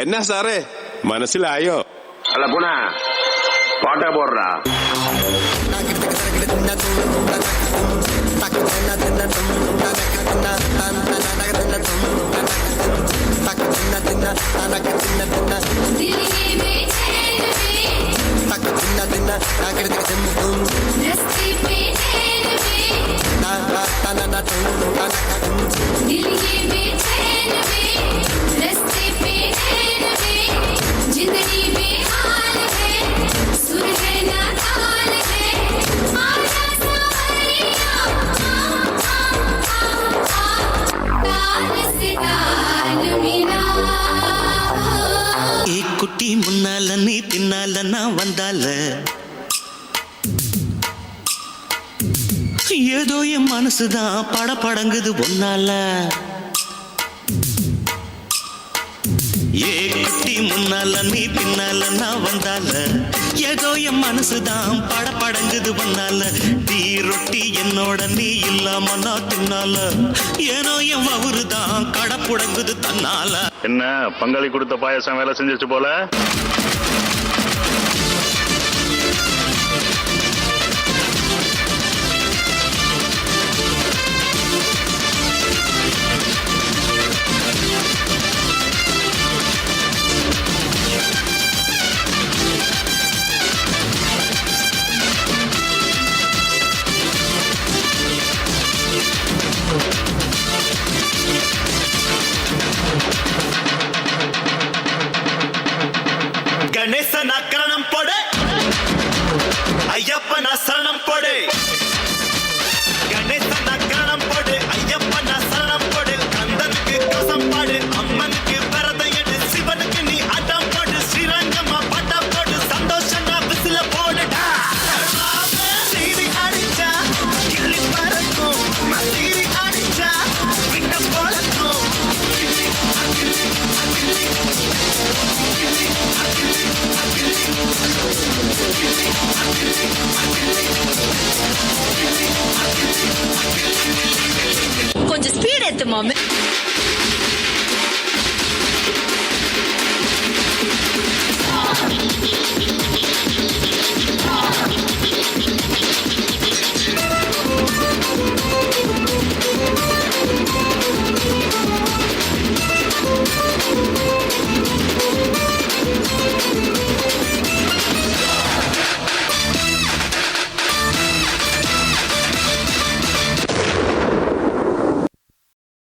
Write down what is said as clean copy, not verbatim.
എന്നാ സാറേ മനസ്സിലായോ? അല്ല പുണ പാട്ട പോടുറാ. குட்டி முன்னால நீ பின்னால நான் வந்தால ஏதோ என் மனசுதான் படபடங்குது ஒன்னால. ஏ குட்டி முன்னால நீ பின்னால நான் வந்தால ஏதோ என் மனசுதான் படபடங்குது ஒன்னால. டீ ரொட்டி என்னோட நீ இல்லாம நான் தின்னால ஏனோ என் வவுறுதான் கடப்புடங்குது தன்னால. என்ன பங்காளி கொடுத்த பாயசம் வேலை செஞ்சிச்சு போல. கணேசனா கரணம் போடு, ஐயப்பனா சரணம் போடு. கணேசனா கரணம் போடு, ஐயப்பனா சரணம் போடு. கந்தனுக்கு கசம் பாடு, அம்மனுக்கு விரதம் எடு, சிவனுக்கு நீ அடம் போடு. ஸ்ரீரங்கமா பட்டம் போடு, சந்தோஷமா விசில போடுடா. சீரி அடிச்சா கிள்ளி பறக்கும், சீரி அடிச்சா விட்ட போலக்கும். கொஞ்சம் ஸ்பீட் ஏத்து மாமே.